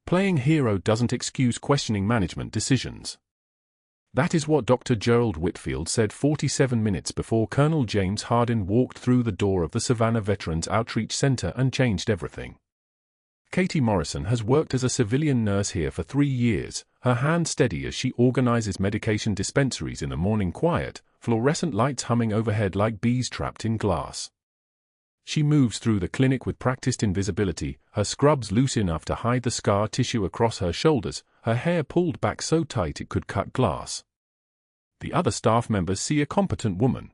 Playing hero doesn't excuse questioning management decisions. That is what Dr. Gerald Whitfield said 47 minutes before Colonel James Hardin walked through the door of the Savannah Veterans Outreach Center and changed everything. Katie Morrison has worked as a civilian nurse here for 3 years, her hand steady as she organizes medication dispensaries in the morning quiet, fluorescent lights humming overhead like bees trapped in glass. She moves through the clinic with practiced invisibility, her scrubs loose enough to hide the scar tissue across her shoulders, her hair pulled back so tight it could cut glass. The other staff members see a competent woman.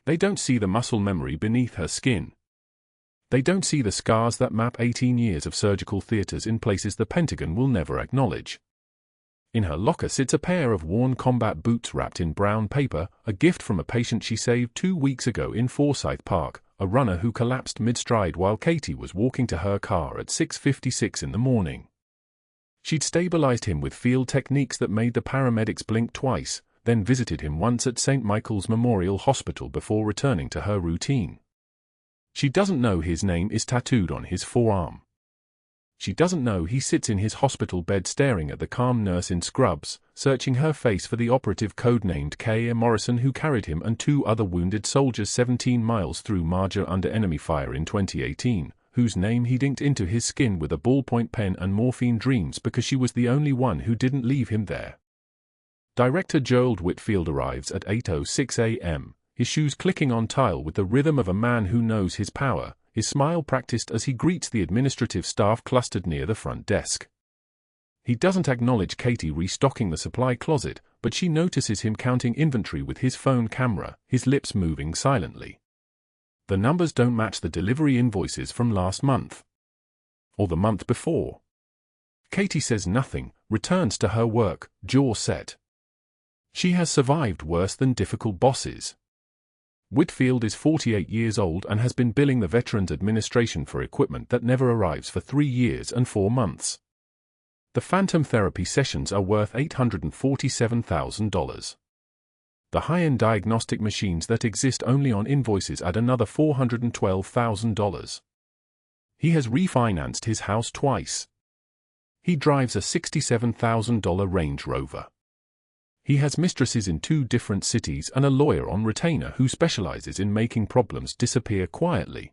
They don't see the muscle memory beneath her skin. They don't see the scars that map 18 years of surgical theaters in places the Pentagon will never acknowledge. In her locker sits a pair of worn combat boots wrapped in brown paper, a gift from a patient she saved 2 weeks ago in Forsyth Park, a runner who collapsed mid-stride while Katie was walking to her car at 6:56 in the morning. She'd stabilized him with field techniques that made the paramedics blink twice, then visited him once at St. Michael's Memorial Hospital before returning to her routine. She doesn't know his name is tattooed on his forearm. She doesn't know he sits in his hospital bed staring at the calm nurse in scrubs, searching her face for the operative codenamed K. Morrison who carried him and 2 other wounded soldiers 17 miles through Marja under enemy fire in 2018, whose name he'd inked into his skin with a ballpoint pen and morphine dreams because she was the only one who didn't leave him there. Director Gerald Whitfield arrives at 8:06 a.m., his shoes clicking on tile with the rhythm of a man who knows his power, his smile practiced as he greets the administrative staff clustered near the front desk. He doesn't acknowledge Katie restocking the supply closet, but she notices him counting inventory with his phone camera, his lips moving silently. The numbers don't match the delivery invoices from last month. Or the month before. Katie says nothing, returns to her work, jaw set. She has survived worse than difficult bosses. Whitfield is 48 years old and has been billing the Veterans Administration for equipment that never arrives for 3 years and 4 months. The phantom therapy sessions are worth $847,000. The high-end diagnostic machines that exist only on invoices add another $412,000. He has refinanced his house twice. He drives a $67,000 Range Rover. He has mistresses in 2 different cities and a lawyer on retainer who specializes in making problems disappear quietly.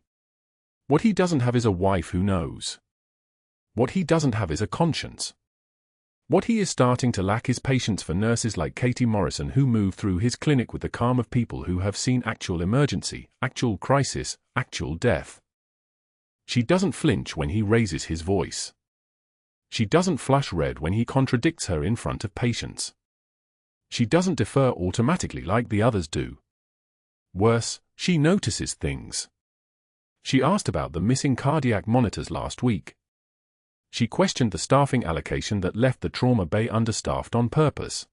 What he doesn't have is a wife who knows. What he doesn't have is a conscience. What he is starting to lack is patience for nurses like Katie Morrison who move through his clinic with the calm of people who have seen actual emergency, actual crisis, actual death. She doesn't flinch when he raises his voice. She doesn't flush red when he contradicts her in front of patients. She doesn't defer automatically like the others do. Worse, she notices things. She asked about the missing cardiac monitors last week. She questioned the staffing allocation that left the trauma bay understaffed on purpose.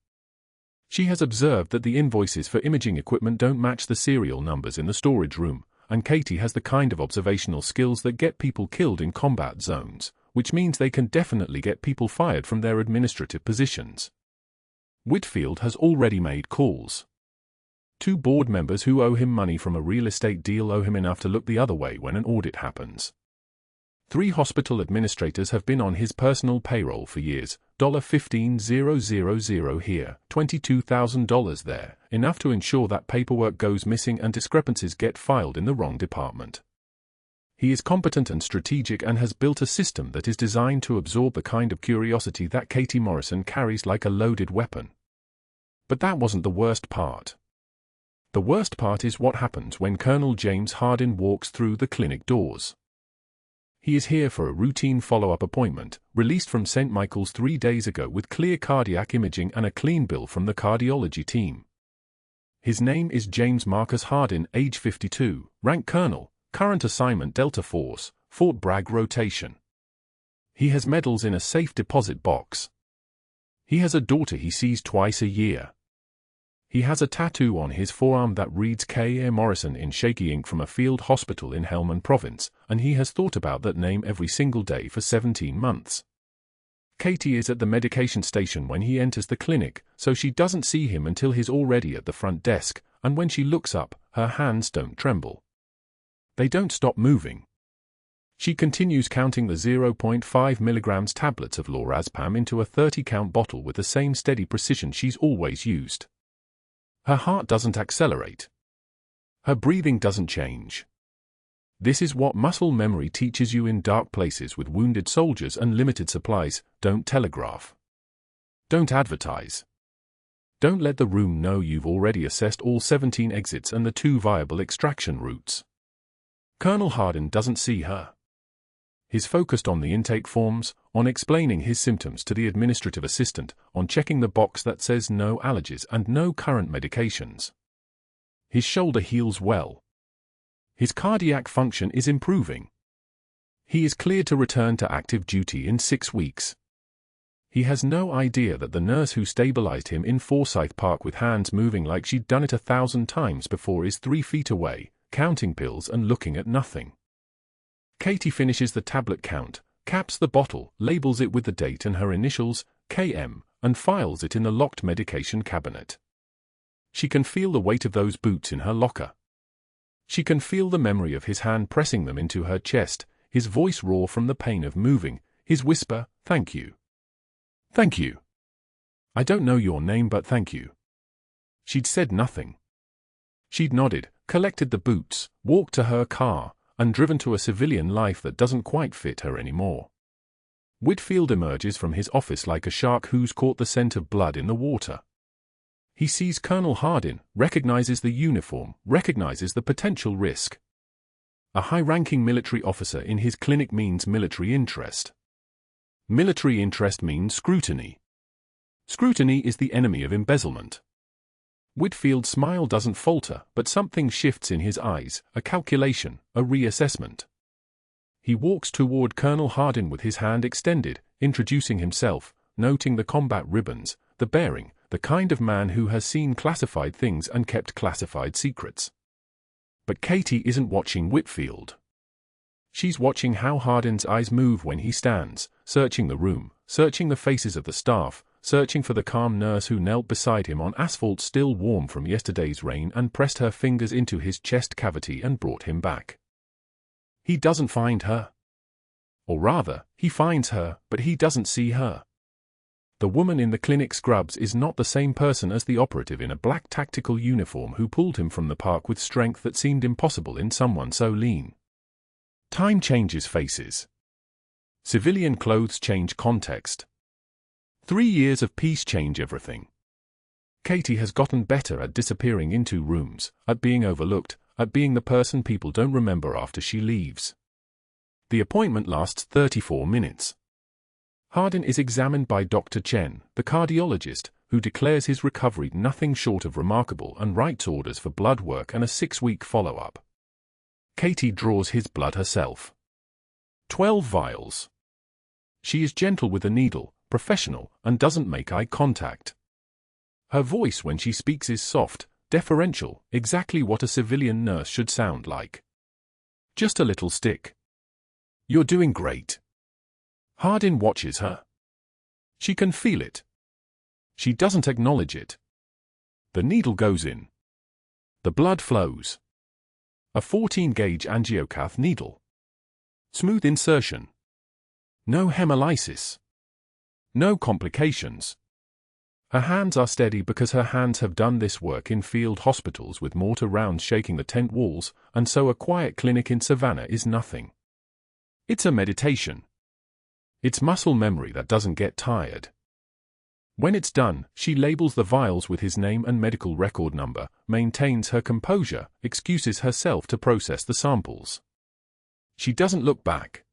She has observed that the invoices for imaging equipment don't match the serial numbers in the storage room, and Katie has the kind of observational skills that get people killed in combat zones, which means they can definitely get people fired from their administrative positions. Whitfield has already made calls. 2 board members who owe him money from a real estate deal owe him enough to look the other way when an audit happens. 3 hospital administrators have been on his personal payroll for years, $15,000 here, $22,000 there, enough to ensure that paperwork goes missing and discrepancies get filed in the wrong department. He is competent and strategic and has built a system that is designed to absorb the kind of curiosity that Katie Morrison carries like a loaded weapon. But that wasn't the worst part. The worst part is what happens when Colonel James Hardin walks through the clinic doors. He is here for a routine follow-up appointment, released from St. Michael's 3 days ago with clear cardiac imaging and a clean bill from the cardiology team. His name is James Marcus Hardin, age 52, rank colonel. Current assignment Delta Force, Fort Bragg rotation. He has medals in a safe deposit box. He has a daughter he sees twice a year. He has a tattoo on his forearm that reads K. Morrison in shaky ink from a field hospital in Helmand Province, and he has thought about that name every single day for 17 months. Katie is at the medication station when he enters the clinic, so she doesn't see him until he's already at the front desk, and when she looks up, her hands don't tremble. They don't stop moving. She continues counting the 0.5 milligrams tablets of lorazepam into a 30-count bottle with the same steady precision she's always used. Her heart doesn't accelerate. Her breathing doesn't change. This is what muscle memory teaches you in dark places with wounded soldiers and limited supplies. Don't telegraph. Don't advertise. Don't let the room know you've already assessed all 17 exits and the 2 viable extraction routes. Colonel Hardin doesn't see her. He's focused on the intake forms, on explaining his symptoms to the administrative assistant, on checking the box that says no allergies and no current medications. His shoulder heals well. His cardiac function is improving. He is cleared to return to active duty in 6 weeks. He has no idea that the nurse who stabilized him in Forsyth Park with hands moving like she'd done it 1,000 times before is 3 feet away, counting pills and looking at nothing. Katie finishes the tablet count, caps the bottle, labels it with the date and her initials, KM, and files it in the locked medication cabinet. She can feel the weight of those boots in her locker. She can feel the memory of his hand pressing them into her chest, his voice raw from the pain of moving, his whisper, "Thank you. Thank you. I don't know your name but thank you." She'd said nothing. She'd nodded, collected the boots, walked to her car, and driven to a civilian life that doesn't quite fit her anymore. Whitfield emerges from his office like a shark who's caught the scent of blood in the water. He sees Colonel Hardin, recognizes the uniform, recognizes the potential risk. A high-ranking military officer in his clinic means military interest. Military interest means scrutiny. Scrutiny is the enemy of embezzlement. Whitfield's smile doesn't falter, but something shifts in his eyes, a calculation, a reassessment. He walks toward Colonel Hardin with his hand extended, introducing himself, noting the combat ribbons, the bearing, the kind of man who has seen classified things and kept classified secrets. But Katie isn't watching Whitfield. She's watching how Hardin's eyes move when he stands, searching the room, searching the faces of the staff, searching for the calm nurse who knelt beside him on asphalt still warm from yesterday's rain and pressed her fingers into his chest cavity and brought him back. He doesn't find her. Or rather, he finds her, but he doesn't see her. The woman in the clinic scrubs is not the same person as the operative in a black tactical uniform who pulled him from the park with strength that seemed impossible in someone so lean. Time changes faces. Civilian clothes change context. 3 years of peace change everything. Katie has gotten better at disappearing into rooms, at being overlooked, at being the person people don't remember after she leaves. The appointment lasts 34 minutes. Hardin is examined by Dr. Chen, the cardiologist, who declares his recovery nothing short of remarkable and writes orders for blood work and a 6-week follow-up. Katie draws his blood herself. 12 vials. She is gentle with the needle, professional, and doesn't make eye contact. Her voice when she speaks is soft, deferential, exactly what a civilian nurse should sound like. Just a little stick. "You're doing great." Hardin watches her. She can feel it. She doesn't acknowledge it. The needle goes in. The blood flows. A 14-gauge angiocath needle. Smooth insertion. No hemolysis. No complications. Her hands are steady because her hands have done this work in field hospitals with mortar rounds shaking the tent walls, and so a quiet clinic in Savannah is nothing. It's a meditation. It's muscle memory that doesn't get tired. When it's done, she labels the vials with his name and medical record number, maintains her composure, excuses herself to process the samples. She doesn't look back.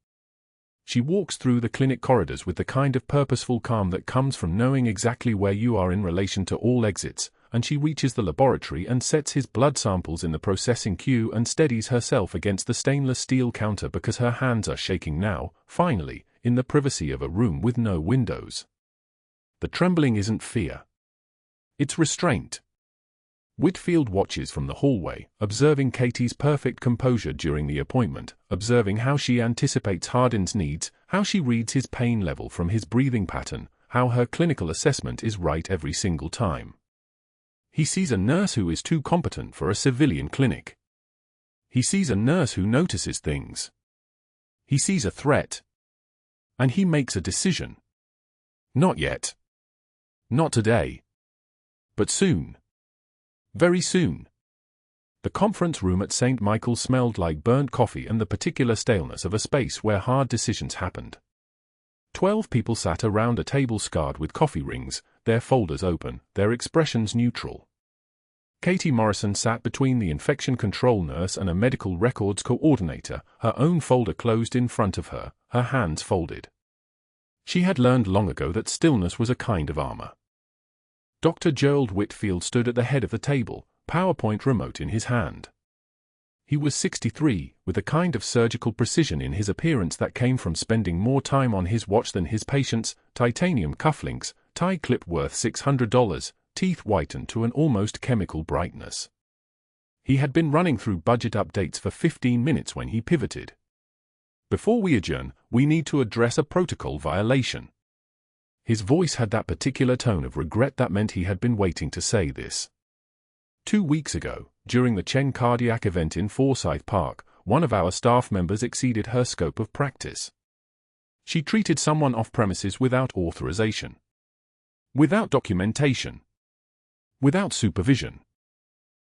She walks through the clinic corridors with the kind of purposeful calm that comes from knowing exactly where you are in relation to all exits, and she reaches the laboratory and sets his blood samples in the processing queue and steadies herself against the stainless steel counter because her hands are shaking now, finally, in the privacy of a room with no windows. The trembling isn't fear. It's restraint. Whitfield watches from the hallway, observing Katie's perfect composure during the appointment, observing how she anticipates Hardin's needs, how she reads his pain level from his breathing pattern, how her clinical assessment is right every single time. He sees a nurse who is too competent for a civilian clinic. He sees a nurse who notices things. He sees a threat. And he makes a decision. Not yet. Not today. But soon. Very soon. The conference room at St. Michael's smelled like burnt coffee and the particular staleness of a space where hard decisions happened. 12 people sat around a table scarred with coffee rings, their folders open, their expressions neutral. Katie Morrison sat between the infection control nurse and a medical records coordinator, her own folder closed in front of her, her hands folded. She had learned long ago that stillness was a kind of armor. Dr. Gerald Whitfield stood at the head of the table, PowerPoint remote in his hand. He was 63, with a kind of surgical precision in his appearance that came from spending more time on his watch than his patients, titanium cufflinks, tie clip worth $600, teeth whitened to an almost chemical brightness. He had been running through budget updates for 15 minutes when he pivoted. Before we adjourn, we need to address a protocol violation. His voice had that particular tone of regret that meant he had been waiting to say this. 2 weeks ago, during the Chen cardiac event in Forsyth Park, one of our staff members exceeded her scope of practice. She treated someone off-premises without authorization. Without documentation. Without supervision.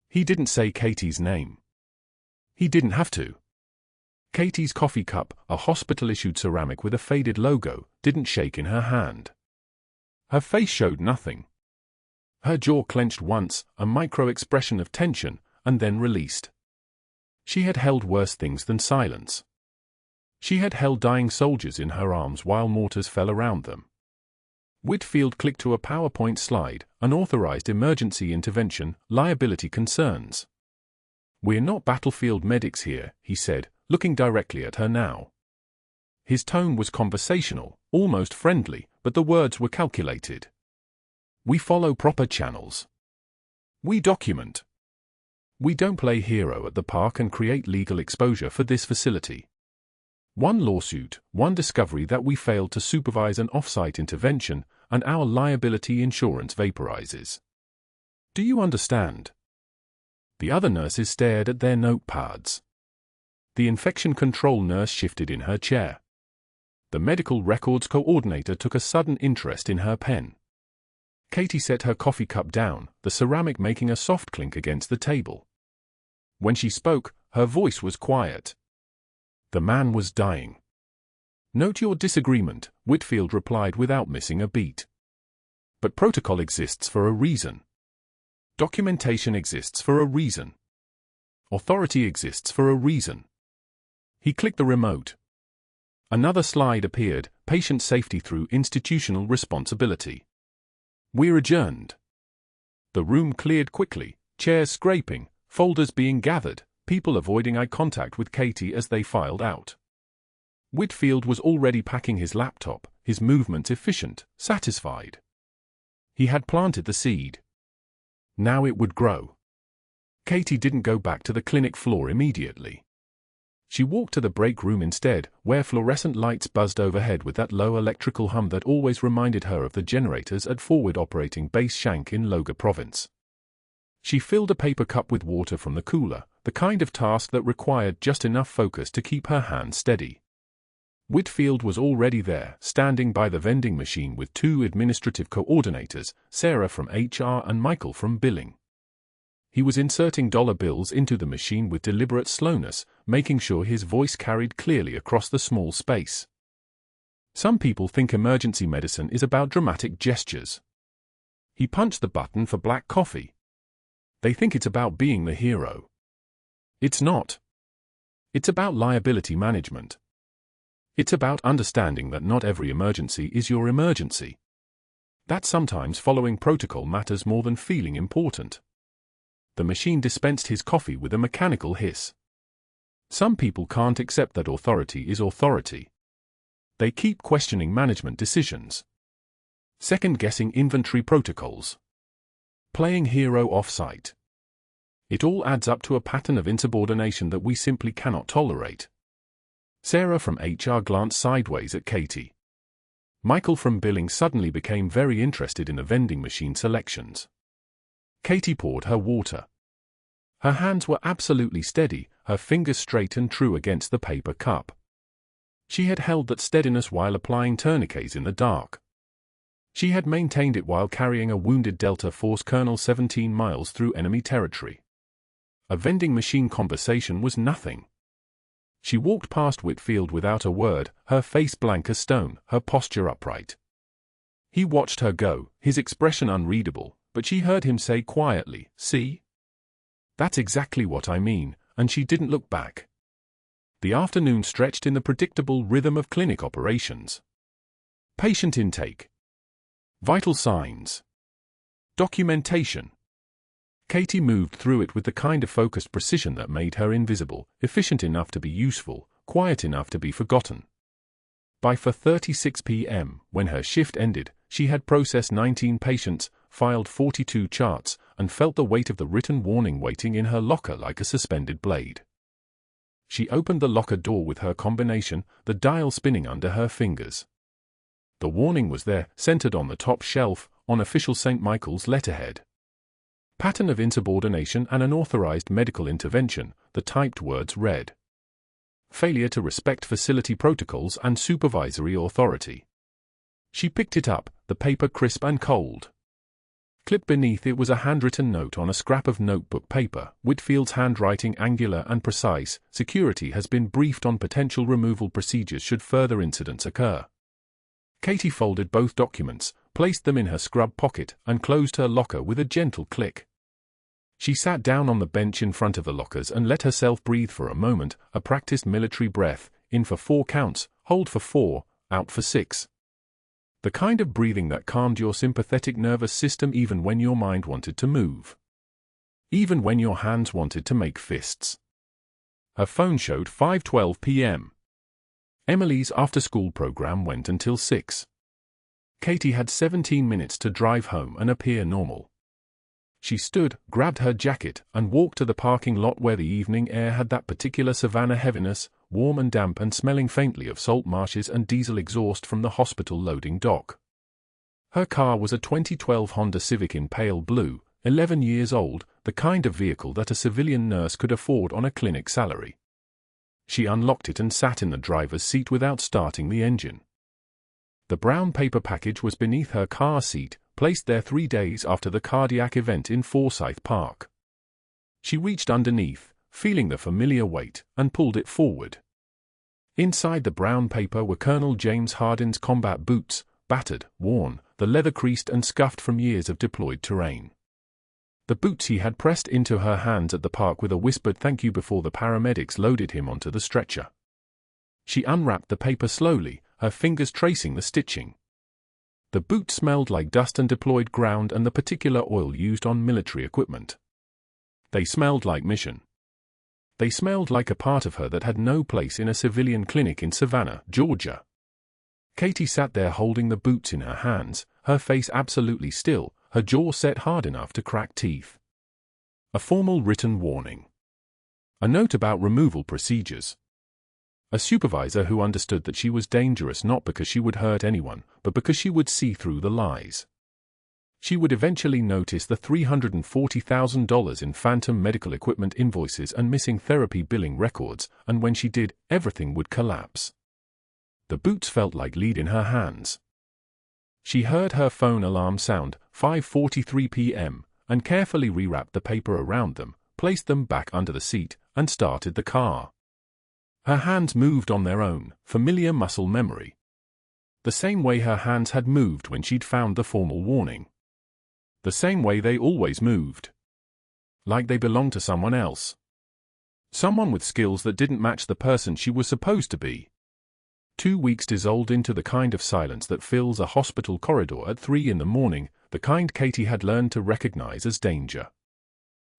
He didn't say Katie's name. He didn't have to. Katie's coffee cup, a hospital-issued ceramic with a faded logo, didn't shake in her hand. Her face showed nothing. Her jaw clenched once, a micro-expression of tension, and then released. She had held worse things than silence. She had held dying soldiers in her arms while mortars fell around them. Whitfield clicked to a PowerPoint slide, unauthorized emergency intervention, liability concerns. "We're not battlefield medics here," he said, looking directly at her now. His tone was conversational, almost friendly, but the words were calculated. "We follow proper channels. We document. We don't play hero at the park and create legal exposure for this facility. One lawsuit, one discovery that we failed to supervise an off-site intervention, and our liability insurance vaporizes. Do you understand?" The other nurses stared at their notepads. The infection control nurse shifted in her chair. The medical records coordinator took a sudden interest in her pen. Katie set her coffee cup down, the ceramic making a soft clink against the table. When she spoke, her voice was quiet. "The man was dying." "Note your disagreement," Whitfield replied without missing a beat. "But protocol exists for a reason. Documentation exists for a reason. Authority exists for a reason." He clicked the remote. Another slide appeared, patient safety through institutional responsibility. "We're adjourned." The room cleared quickly, chairs scraping, folders being gathered, people avoiding eye contact with Katie as they filed out. Whitfield was already packing his laptop, his movements efficient, satisfied. He had planted the seed. Now it would grow. Katie didn't go back to the clinic floor immediately. She walked to the break room instead, where fluorescent lights buzzed overhead with that low electrical hum that always reminded her of the generators at Forward Operating Base Shank in Loga Province. She filled a paper cup with water from the cooler, the kind of task that required just enough focus to keep her hands steady. Whitfield was already there, standing by the vending machine with 2 administrative coordinators, Sarah from HR and Michael from billing. He was inserting dollar bills into the machine with deliberate slowness, making sure his voice carried clearly across the small space. Some people think emergency medicine is about dramatic gestures. He punched the button for black coffee. They think it's about being the hero. It's not. It's about liability management. It's about understanding that not every emergency is your emergency. That sometimes following protocol matters more than feeling important. The machine dispensed his coffee with a mechanical hiss. Some people can't accept that authority is authority. They keep questioning management decisions. Second-guessing inventory protocols. Playing hero off-site. It all adds up to a pattern of insubordination that we simply cannot tolerate. Sarah from HR glanced sideways at Katie. Michael from billing suddenly became very interested in the vending machine selections. Katie poured her water. Her hands were absolutely steady, her fingers straight and true against the paper cup. She had held that steadiness while applying tourniquets in the dark. She had maintained it while carrying a wounded Delta Force colonel 17 miles through enemy territory. A vending machine conversation was nothing. She walked past Whitfield without a word, her face blank as stone, her posture upright. He watched her go, his expression unreadable, but she heard him say quietly, "See? That's exactly what I mean," and she didn't look back. The afternoon stretched in the predictable rhythm of clinic operations. Patient intake. Vital signs. Documentation. Katie moved through it with the kind of focused precision that made her invisible, efficient enough to be useful, quiet enough to be forgotten. By 4:36 p.m., when her shift ended, she had processed 19 patients, filed 42 charts, and felt the weight of the written warning waiting in her locker like a suspended blade. She opened the locker door with her combination, the dial spinning under her fingers. The warning was there, centered on the top shelf, on official St. Michael's letterhead. Pattern of insubordination and unauthorized medical intervention, the typed words read. Failure to respect facility protocols and supervisory authority. She picked it up, the paper crisp and cold. Clipped beneath it was a handwritten note on a scrap of notebook paper, Whitfield's handwriting angular and precise. Security has been briefed on potential removal procedures should further incidents occur. Katie folded both documents, placed them in her scrub pocket, and closed her locker with a gentle click. She sat down on the bench in front of the lockers and let herself breathe for a moment, a practiced military breath, in for 4 counts, hold for 4, out for 6. The kind of breathing that calmed your sympathetic nervous system even when your mind wanted to move. Even when your hands wanted to make fists. Her phone showed 5:12 p.m. Emily's after-school program went until 6. Katie had 17 minutes to drive home and appear normal. She stood, grabbed her jacket, and walked to the parking lot where the evening air had that particular Savannah heaviness, warm and damp and smelling faintly of salt marshes and diesel exhaust from the hospital loading dock. Her car was a 2012 Honda Civic in pale blue, 11 years old, the kind of vehicle that a civilian nurse could afford on a clinic salary. She unlocked it and sat in the driver's seat without starting the engine. The brown paper package was beneath her car seat, placed there 3 days after the cardiac event in Forsyth Park. She reached underneath, feeling the familiar weight, and pulled it forward. Inside the brown paper were Colonel James Hardin's combat boots, battered, worn, the leather creased and scuffed from years of deployed terrain. The boots he had pressed into her hands at the park with a whispered thank you before the paramedics loaded him onto the stretcher. She unwrapped the paper slowly, her fingers tracing the stitching. The boots smelled like dust and deployed ground and the particular oil used on military equipment. They smelled like mission. They smelled like a part of her that had no place in a civilian clinic in Savannah, Georgia. Katie sat there holding the boots in her hands, her face absolutely still, her jaw set hard enough to crack teeth. A formal written warning. A note about removal procedures. A supervisor who understood that she was dangerous not because she would hurt anyone, but because she would see through the lies. She would eventually notice the $340,000 in phantom medical equipment invoices and missing therapy billing records, and when she did, everything would collapse. The boots felt like lead in her hands. She heard her phone alarm sound, 5:43 p.m., and carefully rewrapped the paper around them, placed them back under the seat, and started the car. Her hands moved on their own, familiar muscle memory. The same way her hands had moved when she'd found the formal warning. The same way they always moved. Like they belonged to someone else. Someone with skills that didn't match the person she was supposed to be. 2 weeks dissolved into the kind of silence that fills a hospital corridor at 3 in the morning, the kind Katie had learned to recognize as danger.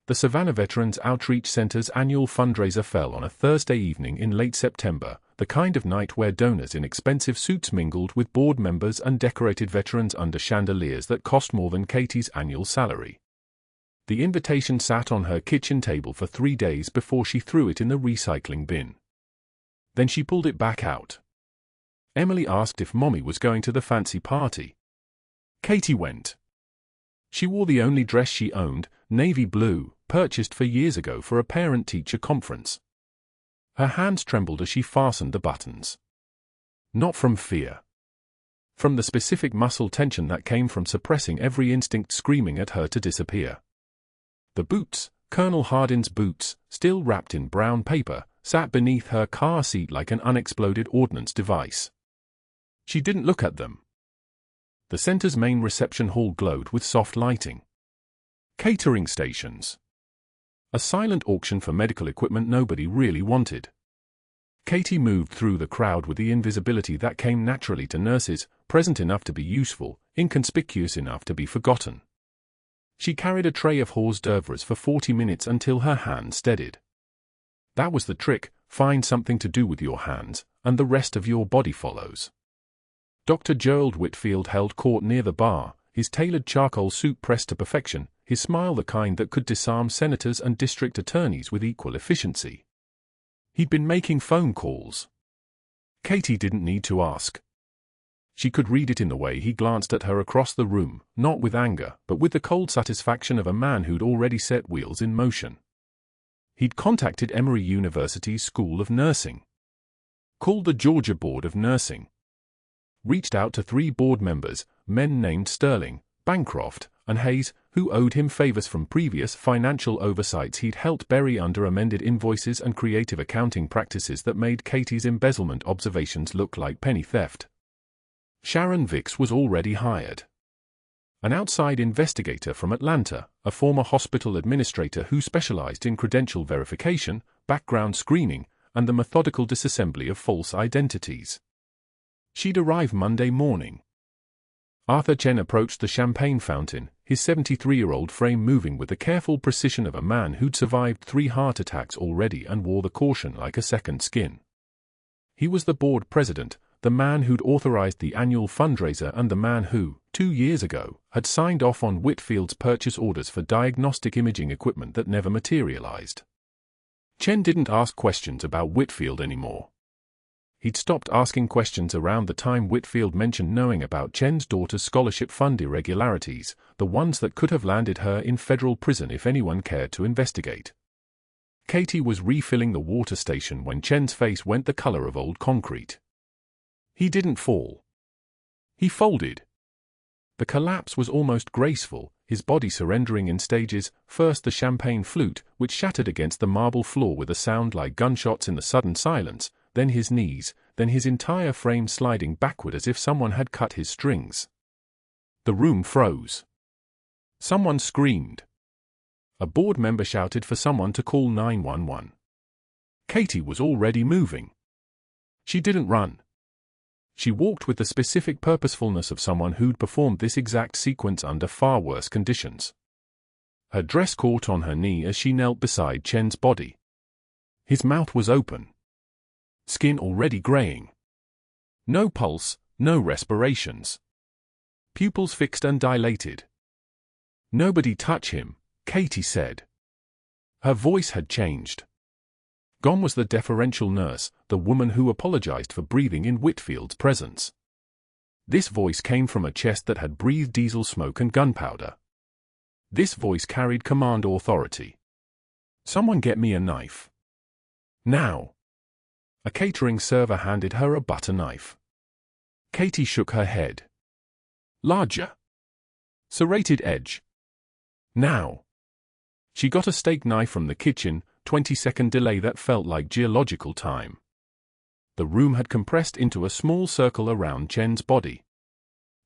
The Savannah Veterans Outreach Center's annual fundraiser fell on a Thursday evening in late September, the kind of night where donors in expensive suits mingled with board members and decorated veterans under chandeliers that cost more than Katie's annual salary. The invitation sat on her kitchen table for 3 days before she threw it in the recycling bin. Then she pulled it back out. Emily asked if Mommy was going to the fancy party. Katie went. She wore the only dress she owned, navy blue, purchased for years ago for a parent-teacher conference. Her hands trembled as she fastened the buttons. Not from fear. From the specific muscle tension that came from suppressing every instinct screaming at her to disappear. The boots, Colonel Hardin's boots, still wrapped in brown paper, sat beneath her car seat like an unexploded ordnance device. She didn't look at them. The center's main reception hall glowed with soft lighting. Catering stations. A silent auction for medical equipment nobody really wanted. Katie moved through the crowd with the invisibility that came naturally to nurses, present enough to be useful, inconspicuous enough to be forgotten. She carried a tray of hors d'oeuvres for 40 minutes until her hands steadied. That was the trick: find something to do with your hands, and the rest of your body follows. Dr. Gerald Whitfield held court near the bar, his tailored charcoal suit pressed to perfection, his smile the kind that could disarm senators and district attorneys with equal efficiency. He'd been making phone calls. Katie didn't need to ask. She could read it in the way he glanced at her across the room, not with anger, but with the cold satisfaction of a man who'd already set wheels in motion. He'd contacted Emory University's School of Nursing. Called the Georgia Board of Nursing. Reached out to 3 board members, men named Sterling, Bancroft, and Hayes, who owed him favors from previous financial oversights he'd helped bury under amended invoices and creative accounting practices that made Katie's embezzlement observations look like penny theft. Sharon Vicks was already hired. An outside investigator from Atlanta, a former hospital administrator who specialized in credential verification, background screening, and the methodical disassembly of false identities. She'd arrive Monday morning. Arthur Chen approached the champagne fountain, his 73-year-old frame moving with the careful precision of a man who'd survived 3 heart attacks already and wore the caution like a second skin. He was the board president, the man who'd authorized the annual fundraiser and the man who, 2 years ago, had signed off on Whitfield's purchase orders for diagnostic imaging equipment that never materialized. Chen didn't ask questions about Whitfield anymore. He'd stopped asking questions around the time Whitfield mentioned knowing about Chen's daughter's scholarship fund irregularities, the ones that could have landed her in federal prison if anyone cared to investigate. Katie was refilling the water station when Chen's face went the color of old concrete. He didn't fall. He folded. The collapse was almost graceful, his body surrendering in stages, first the champagne flute, which shattered against the marble floor with a sound like gunshots in the sudden silence, then his knees, then his entire frame sliding backward as if someone had cut his strings. The room froze. Someone screamed. A board member shouted for someone to call 911. Katie was already moving. She didn't run. She walked with the specific purposefulness of someone who'd performed this exact sequence under far worse conditions. Her dress caught on her knee as she knelt beside Chen's body. His mouth was open. Skin already graying. No pulse, no respirations. Pupils fixed and dilated. "Nobody touch him," Katie said. Her voice had changed. Gone was the deferential nurse, the woman who apologized for breathing in Whitfield's presence. This voice came from a chest that had breathed diesel smoke and gunpowder. This voice carried command authority. "Someone get me a knife. Now." A catering server handed her a butter knife. Katie shook her head. "Larger. Serrated edge. Now." She got a steak knife from the kitchen, 20-second delay that felt like geological time. The room had compressed into a small circle around Chen's body.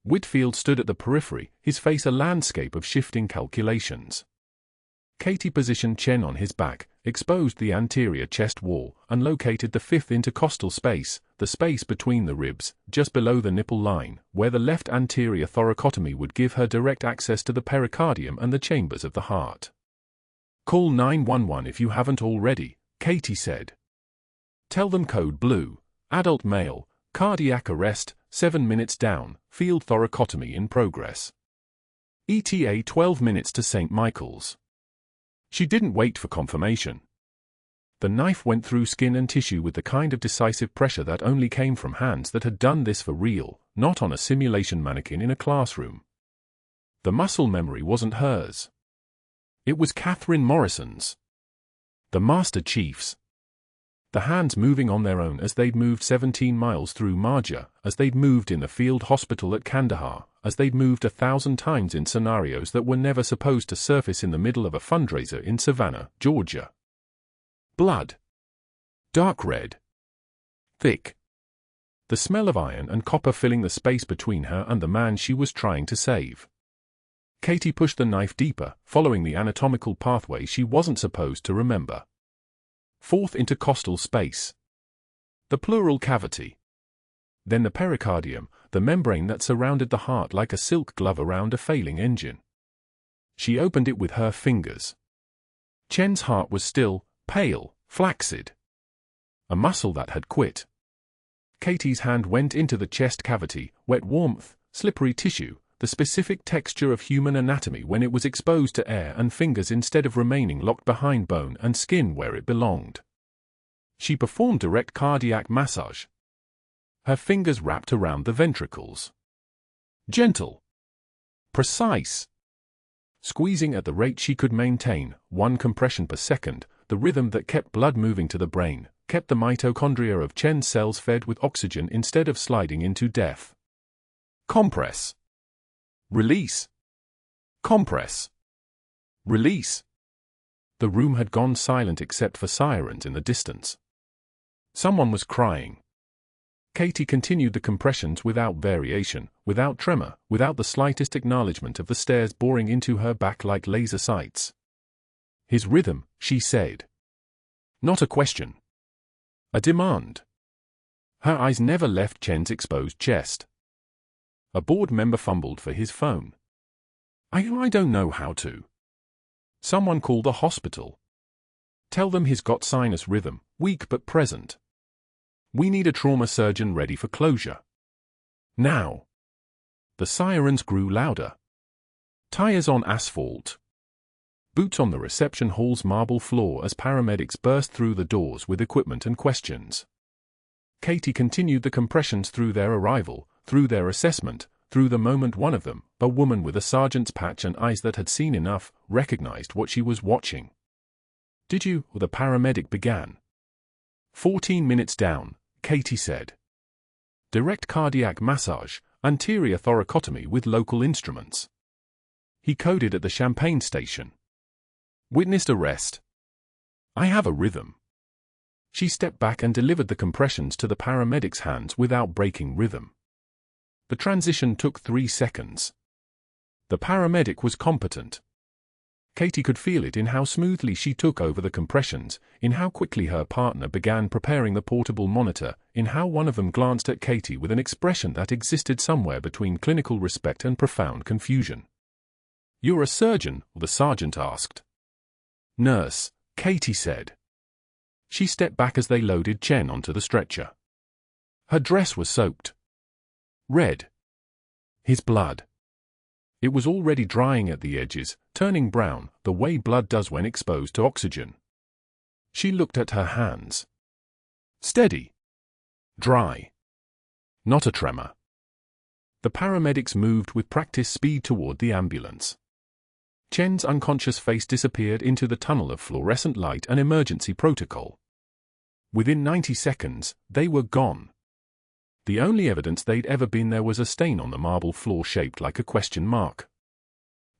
Whitfield stood at the periphery, his face a landscape of shifting calculations. Katie positioned Chen on his back, exposed the anterior chest wall, and located the 5th intercostal space, the space between the ribs, just below the nipple line, where the left anterior thoracotomy would give her direct access to the pericardium and the chambers of the heart. "Call 911 if you haven't already," Katie said. "Tell them code blue, adult male, cardiac arrest, 7 minutes down, field thoracotomy in progress. ETA 12 minutes to St. Michael's." She didn't wait for confirmation. The knife went through skin and tissue with the kind of decisive pressure that only came from hands that had done this for real, not on a simulation mannequin in a classroom. The muscle memory wasn't hers. It was Catherine Morrison's. The Master Chief's. The hands moving on their own as they'd moved 17 miles through Marja, as they'd moved in the field hospital at Kandahar, as they'd moved 1,000 times in scenarios that were never supposed to surface in the middle of a fundraiser in Savannah, Georgia. Blood. Dark red. Thick. The smell of iron and copper filling the space between her and the man she was trying to save. Katie pushed the knife deeper, following the anatomical pathway she wasn't supposed to remember. Fourth intercostal space. The pleural cavity. Then the pericardium, the membrane that surrounded the heart like a silk glove around a failing engine. She opened it with her fingers. Chen's heart was still, pale, flaccid. A muscle that had quit. Katie's hand went into the chest cavity, wet warmth, slippery tissue, the specific texture of human anatomy when it was exposed to air and fingers instead of remaining locked behind bone and skin where it belonged. She performed direct cardiac massage. Her fingers wrapped around the ventricles. Gentle. Precise. Squeezing at the rate she could maintain, 1 compression per second, the rhythm that kept blood moving to the brain, kept the mitochondria of Chen's cells fed with oxygen instead of sliding into death. Compress. Release. Compress. Release. The room had gone silent except for sirens in the distance. Someone was crying. Katie continued the compressions without variation, without tremor, without the slightest acknowledgement of the stairs boring into her back like laser sights. His rhythm, she said. Not a question. A demand. Her eyes never left Chen's exposed chest. A board member fumbled for his phone. I don't know how to. Someone call the hospital. Tell them he's got sinus rhythm, weak but present. We need a trauma surgeon ready for closure. Now. The sirens grew louder. Tires on asphalt. Boots on the reception hall's marble floor as paramedics burst through the doors with equipment and questions. Katie continued the compressions through their arrival, through their assessment, through the moment one of them, a woman with a sergeant's patch and eyes that had seen enough, recognized what she was watching. Did you? The paramedic began. 14 minutes down, Katie said. Direct cardiac massage, anterior thoracotomy with local instruments. He coded at the champagne station. Witnessed arrest. I have a rhythm. She stepped back and delivered the compressions to the paramedic's hands without breaking rhythm. The transition took 3 seconds. The paramedic was competent. Katie could feel it in how smoothly she took over the compressions, in how quickly her partner began preparing the portable monitor, in how one of them glanced at Katie with an expression that existed somewhere between clinical respect and profound confusion. You're a surgeon? The sergeant asked. Nurse, Katie said. She stepped back as they loaded Chen onto the stretcher. Her dress was soaked. Red. His blood. It was already drying at the edges, turning brown, the way blood does when exposed to oxygen. She looked at her hands. Steady. Dry. Not a tremor. The paramedics moved with practice speed toward the ambulance. Chen's unconscious face disappeared into the tunnel of fluorescent light and emergency protocol. Within 90 seconds, they were gone. The only evidence they'd ever been there was a stain on the marble floor shaped like a question mark.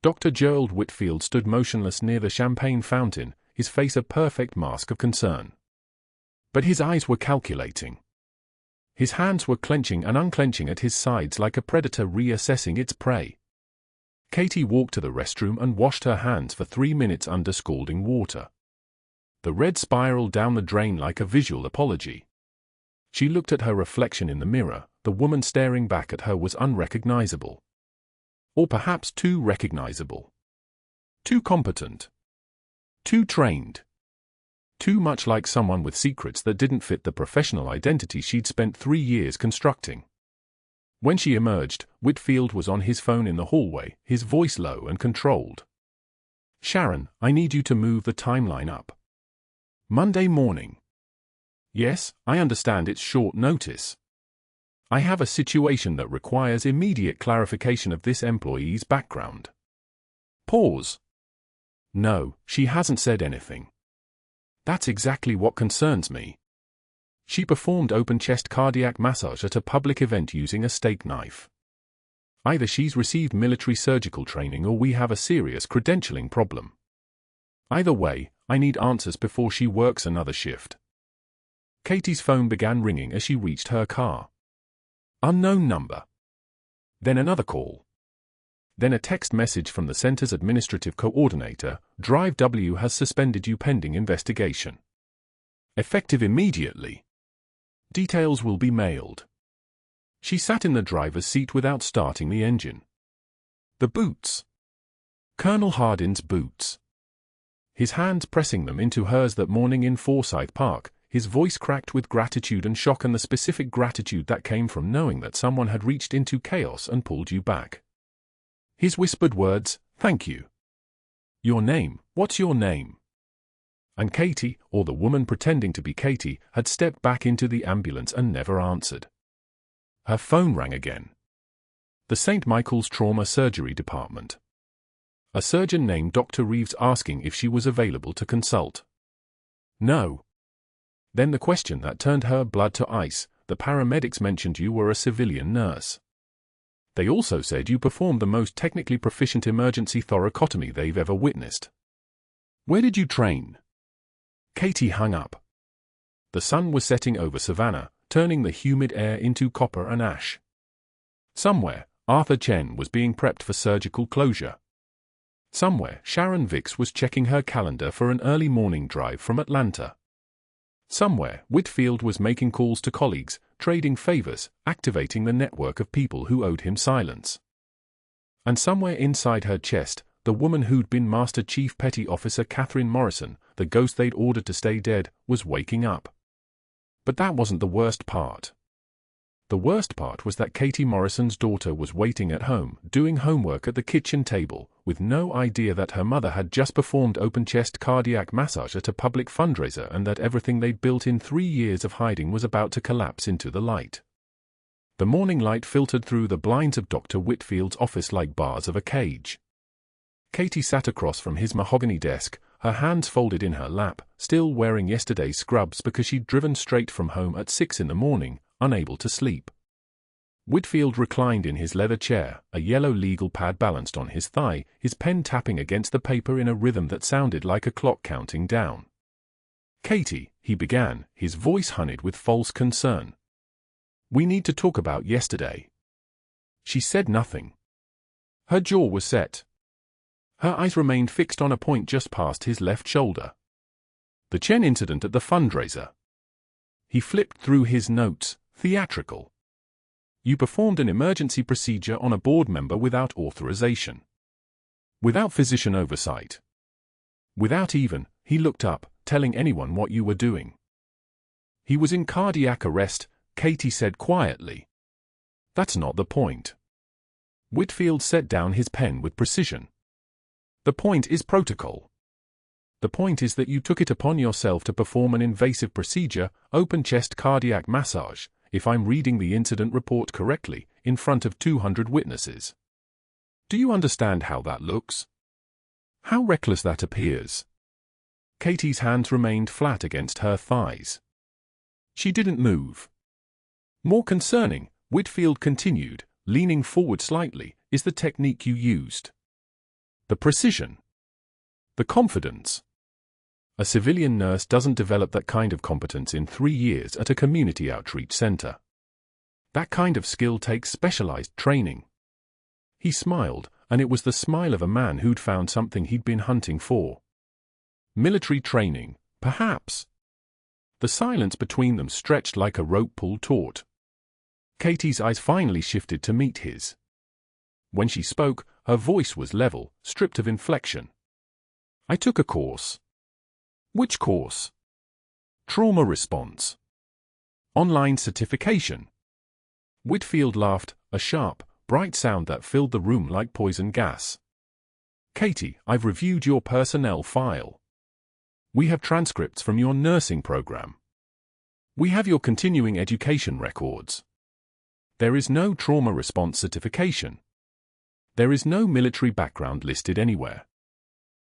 Dr. Gerald Whitfield stood motionless near the champagne fountain, his face a perfect mask of concern. But his eyes were calculating. His hands were clenching and unclenching at his sides like a predator reassessing its prey. Katie walked to the restroom and washed her hands for 3 minutes under scalding water. The red spiraled down the drain like a visual apology. She looked at her reflection in the mirror. The woman staring back at her was unrecognizable. Or perhaps too recognizable. Too competent. Too trained. Too much like someone with secrets that didn't fit the professional identity she'd spent 3 years constructing. When she emerged, Whitfield was on his phone in the hallway, his voice low and controlled. Sharon, I need you to move the timeline up. Monday morning. Yes, I understand it's short notice. I have a situation that requires immediate clarification of this employee's background. Pause. No, she hasn't said anything. That's exactly what concerns me. She performed open-chest cardiac massage at a public event using a steak knife. Either she's received military surgical training or we have a serious credentialing problem. Either way, I need answers before she works another shift. Katie's phone began ringing as she reached her car. Unknown number. Then another call. Then a text message from the center's administrative coordinator, Drive W has suspended you pending investigation. Effective immediately. Details will be mailed. She sat in the driver's seat without starting the engine. The boots. Colonel Hardin's boots. His hands pressing them into hers that morning in Forsyth Park, his voice cracked with gratitude and shock, and the specific gratitude that came from knowing that someone had reached into chaos and pulled you back. His whispered words, "Thank you." "Your name, what's your name?" And Katie, or the woman pretending to be Katie, had stepped back into the ambulance and never answered. Her phone rang again. The St. Michael's Trauma Surgery Department. A surgeon named Dr. Reeves asking if she was available to consult. No. Then the question that turned her blood to ice, the paramedics mentioned you were a civilian nurse. They also said you performed the most technically proficient emergency thoracotomy they've ever witnessed. Where did you train? Katie hung up. The sun was setting over Savannah, turning the humid air into copper and ash. Somewhere, Arthur Chen was being prepped for surgical closure. Somewhere, Sharon Vicks was checking her calendar for an early morning drive from Atlanta. Somewhere, Whitfield was making calls to colleagues, trading favors, activating the network of people who owed him silence. And somewhere inside her chest, the woman who'd been Master Chief Petty Officer Catherine Morrison, the ghost they'd ordered to stay dead, was waking up. But that wasn't the worst part. The worst part was that Katie Morrison's daughter was waiting at home, doing homework at the kitchen table, with no idea that her mother had just performed open-chest cardiac massage at a public fundraiser and that everything they'd built in 3 years of hiding was about to collapse into the light. The morning light filtered through the blinds of Dr. Whitfield's office like bars of a cage. Katie sat across from his mahogany desk, her hands folded in her lap, still wearing yesterday's scrubs because she'd driven straight from home at 6 in the morning, unable to sleep. Whitfield reclined in his leather chair, a yellow legal pad balanced on his thigh, his pen tapping against the paper in a rhythm that sounded like a clock counting down. "Katie," he began, his voice honeyed with false concern. "We need to talk about yesterday." She said nothing. Her jaw was set. Her eyes remained fixed on a point just past his left shoulder. The Chen incident at the fundraiser. He flipped through his notes, theatrical. You performed an emergency procedure on a board member without authorization. Without physician oversight. Without even, he looked up, telling anyone what you were doing. He was in cardiac arrest, Katie said quietly. That's not the point. Whitfield set down his pen with precision. The point is protocol. The point is that you took it upon yourself to perform an invasive procedure, open-chest cardiac massage, if I'm reading the incident report correctly, in front of 200 witnesses. Do you understand how that looks? How reckless that appears? Katie's hands remained flat against her thighs. She didn't move. More concerning, Whitfield continued, leaning forward slightly, is the technique you used. The precision. The confidence. A civilian nurse doesn't develop that kind of competence in 3 years at a community outreach center. That kind of skill takes specialized training. He smiled, and it was the smile of a man who'd found something he'd been hunting for. Military training, perhaps. The silence between them stretched like a rope pulled taut. Katie's eyes finally shifted to meet his. When she spoke, her voice was level, stripped of inflection. I took a course. Which course? Trauma response. Online certification. Whitfield laughed, a sharp, bright sound that filled the room like poison gas. Katie, I've reviewed your personnel file. We have transcripts from your nursing program. We have your continuing education records. There is no trauma response certification. There is no military background listed anywhere.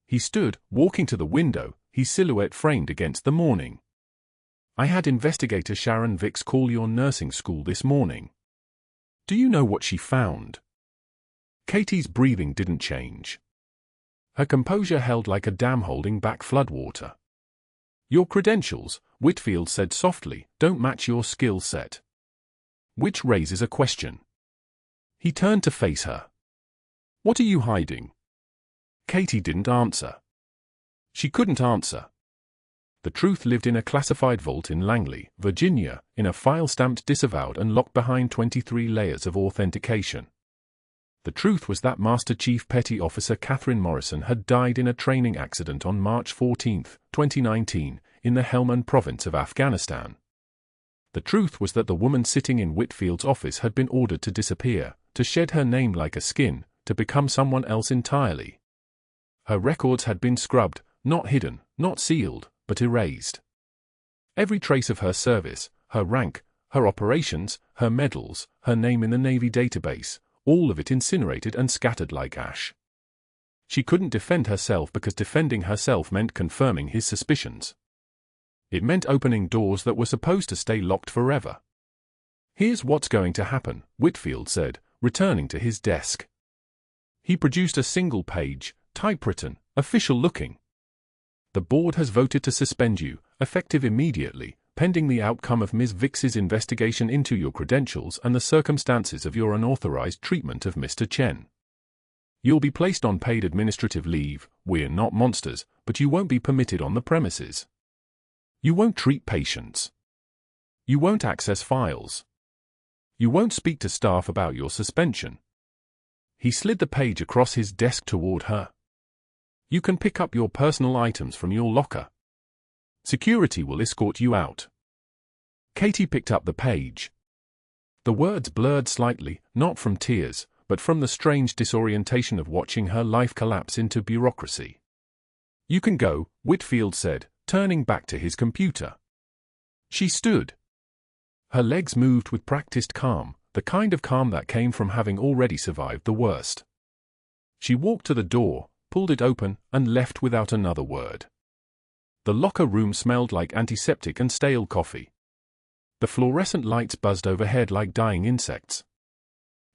He stood, walking to the window, his silhouette framed against the morning. I had investigator Sharon Vicks call your nursing school this morning. Do you know what she found? Katie's breathing didn't change. Her composure held like a dam holding back floodwater. Your credentials, Whitfield said softly, don't match your skill set. Which raises a question. He turned to face her. What are you hiding? Katie didn't answer. She couldn't answer. The truth lived in a classified vault in Langley, Virginia, in a file stamped disavowed and locked behind 23 layers of authentication. The truth was that Master Chief Petty Officer Catherine Morrison had died in a training accident on March 14, 2019, in the Helmand province of Afghanistan. The truth was that the woman sitting in Whitfield's office had been ordered to disappear, to shed her name like a skin, to become someone else entirely. Her records had been scrubbed, not hidden, not sealed, but erased. Every trace of her service, her rank, her operations, her medals, her name in the Navy database, all of it incinerated and scattered like ash. She couldn't defend herself because defending herself meant confirming his suspicions. It meant opening doors that were supposed to stay locked forever. Here's what's going to happen, Whitfield said, returning to his desk. He produced a single page, typewritten, official-looking. The board has voted to suspend you, effective immediately, pending the outcome of Ms. Vicks's investigation into your credentials and the circumstances of your unauthorized treatment of Mr. Chen. You'll be placed on paid administrative leave. We're not monsters, but you won't be permitted on the premises. You won't treat patients. You won't access files. You won't speak to staff about your suspension. He slid the page across his desk toward her. You can pick up your personal items from your locker. Security will escort you out. Katie picked up the page. The words blurred slightly, not from tears, but from the strange disorientation of watching her life collapse into bureaucracy. You can go, Whitfield said, turning back to his computer. She stood. Her legs moved with practiced calm, the kind of calm that came from having already survived the worst. She walked to the door, pulled it open, and left without another word. The locker room smelled like antiseptic and stale coffee. The fluorescent lights buzzed overhead like dying insects.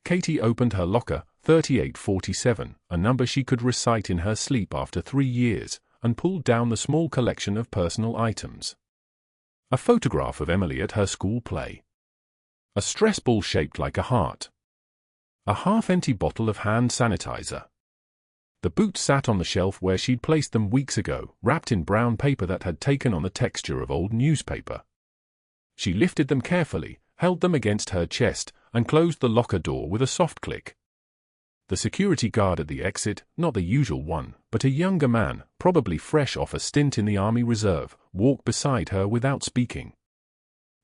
Katie opened her locker, 3847, a number she could recite in her sleep after 3 years, and pulled down the small collection of personal items. A photograph of Emily at her school play. A stress ball shaped like a heart. A half-empty bottle of hand sanitizer. The boots sat on the shelf where she'd placed them weeks ago, wrapped in brown paper that had taken on the texture of old newspaper. She lifted them carefully, held them against her chest, and closed the locker door with a soft click. The security guard at the exit, not the usual one, but a younger man, probably fresh off a stint in the Army Reserve, walked beside her without speaking.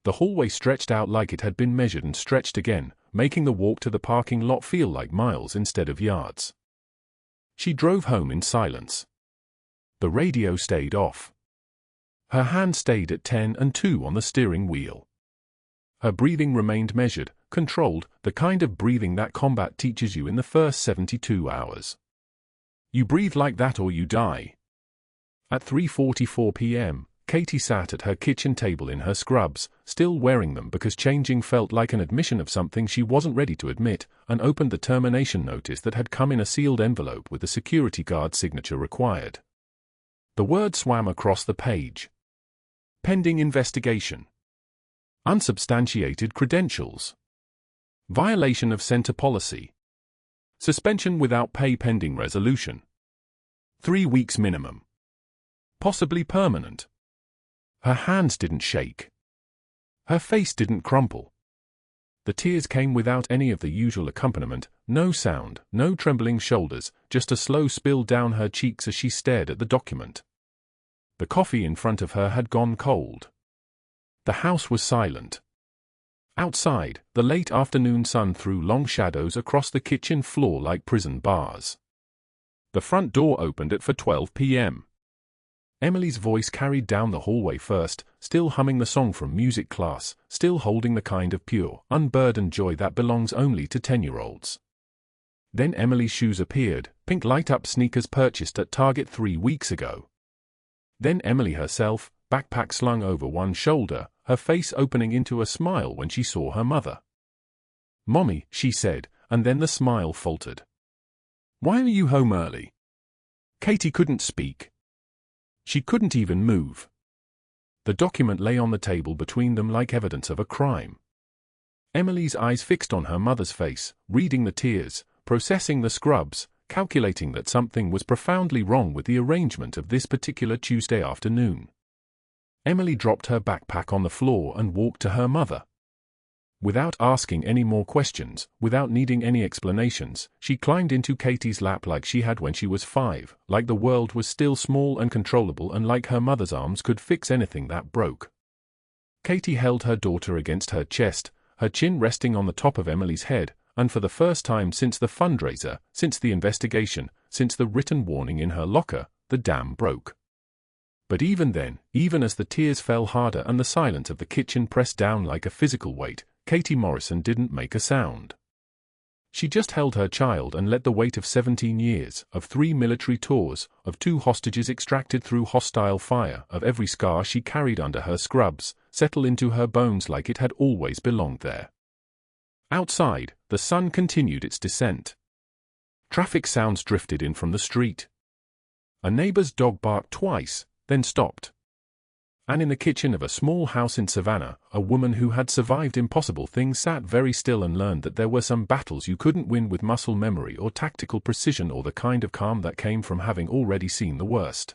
The hallway stretched out like it had been measured and stretched again, making the walk to the parking lot feel like miles instead of yards. She drove home in silence. The radio stayed off. Her hand stayed at 10 and 2 on the steering wheel. Her breathing remained measured, controlled, the kind of breathing that combat teaches you in the first 72 hours. You breathe like that or you die. At 3:44 p.m., Katie sat at her kitchen table in her scrubs, still wearing them because changing felt like an admission of something she wasn't ready to admit, and opened the termination notice that had come in a sealed envelope with the security guard's signature required. The word swam across the page. Pending investigation. Unsubstantiated credentials. Violation of center policy. Suspension without pay pending resolution. 3 weeks minimum. Possibly permanent. Her hands didn't shake. Her face didn't crumple. The tears came without any of the usual accompaniment, no sound, no trembling shoulders, just a slow spill down her cheeks as she stared at the document. The coffee in front of her had gone cold. The house was silent. Outside, the late afternoon sun threw long shadows across the kitchen floor like prison bars. The front door opened at 4:12 p.m. Emily's voice carried down the hallway first, still humming the song from music class, still holding the kind of pure, unburdened joy that belongs only to 10-year-olds. Then Emily's shoes appeared, pink light-up sneakers purchased at Target 3 weeks ago. Then Emily herself, backpack slung over one shoulder, her face opening into a smile when she saw her mother. "Mommy," she said, and then the smile faltered. "Why are you home early?" Katie couldn't speak. She couldn't even move. The document lay on the table between them like evidence of a crime. Emily's eyes fixed on her mother's face, reading the tears, processing the scrubs, calculating that something was profoundly wrong with the arrangement of this particular Tuesday afternoon. Emily dropped her backpack on the floor and walked to her mother. Without asking any more questions, without needing any explanations, she climbed into Katie's lap like she had when she was 5, like the world was still small and controllable and like her mother's arms could fix anything that broke. Katie held her daughter against her chest, her chin resting on the top of Emily's head, and for the first time since the fundraiser, since the investigation, since the written warning in her locker, the dam broke. But even then, even as the tears fell harder and the silence of the kitchen pressed down like a physical weight, Katie Morrison didn't make a sound. She just held her child and let the weight of 17 years, of 3 military tours, of 2 hostages extracted through hostile fire, of every scar she carried under her scrubs, settle into her bones like it had always belonged there. Outside, the sun continued its descent. Traffic sounds drifted in from the street. A neighbor's dog barked twice, then stopped. And in the kitchen of a small house in Savannah, a woman who had survived impossible things sat very still and learned that there were some battles you couldn't win with muscle memory or tactical precision or the kind of calm that came from having already seen the worst.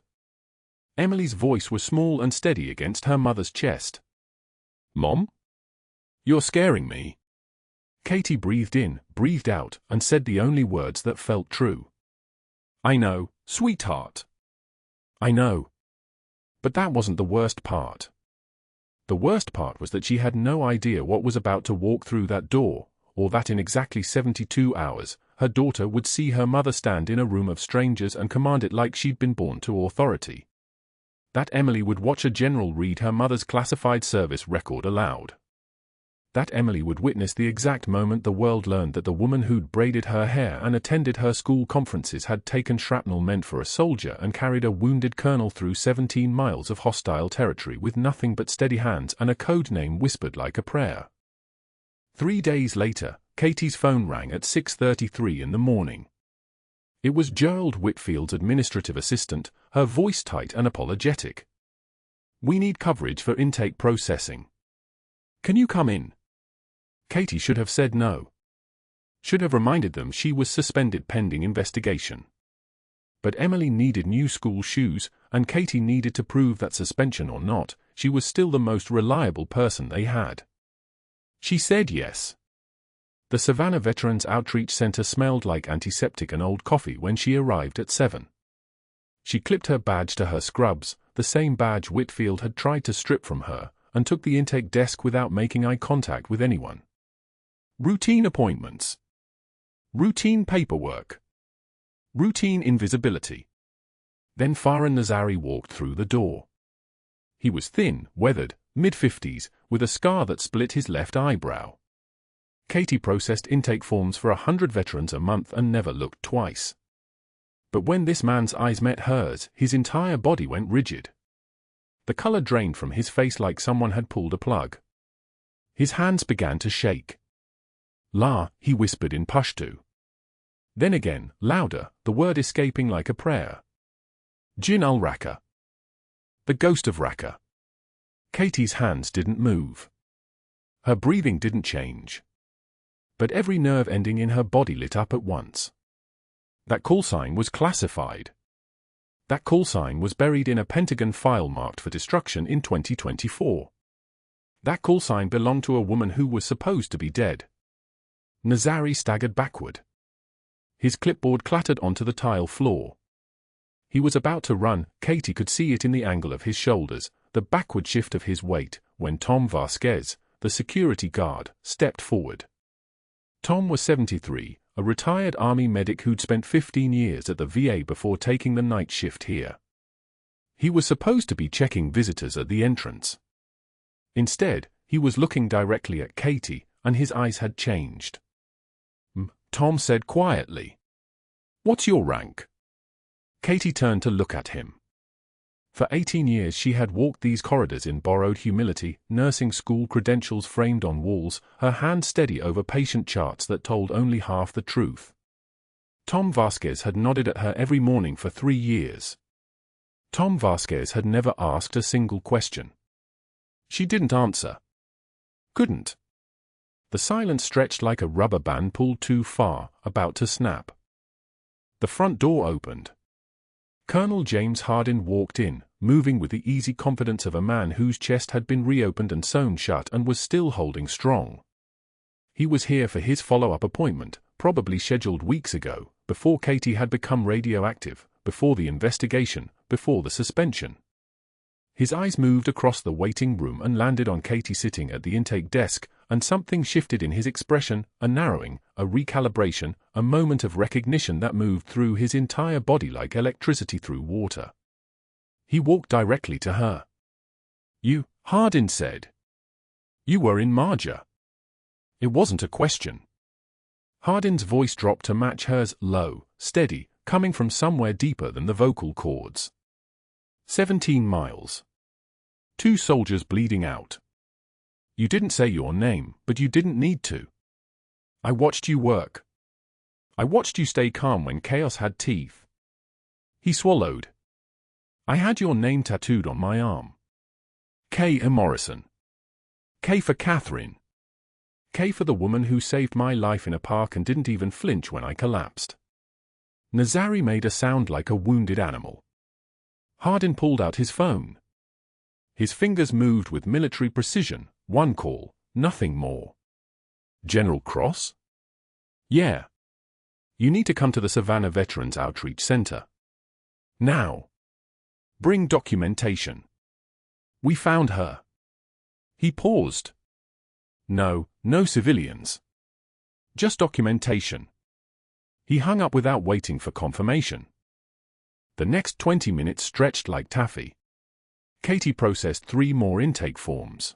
Emily's voice was small and steady against her mother's chest. "Mom? You're scaring me." Katie breathed in, breathed out, and said the only words that felt true. "I know, sweetheart. I know." But that wasn't the worst part. The worst part was that she had no idea what was about to walk through that door, or that in exactly 72 hours, her daughter would see her mother stand in a room of strangers and command it like she'd been born to authority. That Emily would watch a general read her mother's classified service record aloud. That Emily would witness the exact moment the world learned that the woman who'd braided her hair and attended her school conferences had taken shrapnel meant for a soldier and carried a wounded colonel through 17 miles of hostile territory with nothing but steady hands and a code name whispered like a prayer. 3 days later, Katie's phone rang at 6:33 in the morning. It was Gerald Whitfield's administrative assistant, her voice tight and apologetic. "We need coverage for intake processing. Can you come in?" Katie should have said no. Should have reminded them she was suspended pending investigation. But Emily needed new school shoes, and Katie needed to prove that suspension or not, she was still the most reliable person they had. She said yes. The Savannah Veterans Outreach Center smelled like antiseptic and old coffee when she arrived at 7. She clipped her badge to her scrubs, the same badge Whitfield had tried to strip from her, and took the intake desk without making eye contact with anyone. Routine appointments. Routine paperwork. Routine invisibility. Then Farhan Nazari walked through the door. He was thin, weathered, mid-50s, with a scar that split his left eyebrow. Katie processed intake forms for 100 veterans a month and never looked twice. But when this man's eyes met hers, his entire body went rigid. The color drained from his face like someone had pulled a plug. His hands began to shake. "La," he whispered in Pashto. Then again, louder, the word escaping like a prayer. "Jin ul-Raqqa." The ghost of Raqqa. Katie's hands didn't move. Her breathing didn't change. But every nerve ending in her body lit up at once. That call sign was classified. That call sign was buried in a Pentagon file marked for destruction in 2024. That call sign belonged to a woman who was supposed to be dead. Nazari staggered backward. His clipboard clattered onto the tile floor. He was about to run, Katie could see it in the angle of his shoulders, the backward shift of his weight, when Tom Vasquez, the security guard, stepped forward. Tom was 73, a retired Army medic who'd spent 15 years at the VA before taking the night shift here. He was supposed to be checking visitors at the entrance. Instead, he was looking directly at Katie, and his eyes had changed. Tom said quietly. "What's your rank?" Katie turned to look at him. For 18 years she had walked these corridors in borrowed humility, nursing school credentials framed on walls, her hand steady over patient charts that told only half the truth. Tom Vasquez had nodded at her every morning for 3 years. Tom Vasquez had never asked a single question. She didn't answer. Couldn't. The silence stretched like a rubber band pulled too far, about to snap. The front door opened. Colonel James Hardin walked in, moving with the easy confidence of a man whose chest had been reopened and sewn shut and was still holding strong. He was here for his follow-up appointment, probably scheduled weeks ago, before Katie had become radioactive, before the investigation, before the suspension. His eyes moved across the waiting room and landed on Katie sitting at the intake desk, and something shifted in his expression, a narrowing, a recalibration, a moment of recognition that moved through his entire body like electricity through water. He walked directly to her. "You," Hardin said. "You were in Marja." It wasn't a question. Hardin's voice dropped to match hers, low, steady, coming from somewhere deeper than the vocal cords. 17 miles. 2 soldiers bleeding out. You didn't say your name, but you didn't need to. I watched you work. I watched you stay calm when chaos had teeth. He swallowed. I had your name tattooed on my arm. K. Morrison. K for Catherine. K for the woman who saved my life in a park and didn't even flinch when I collapsed. Nazari made a sound like a wounded animal. Hardin pulled out his phone. His fingers moved with military precision. 1 call, nothing more. General Cross? Yeah. You need to come to the Savannah Veterans Outreach Center. Now. Bring documentation. We found her. He paused. No civilians. Just documentation. He hung up without waiting for confirmation. The next 20 minutes stretched like taffy. Katie processed 3 more intake forms.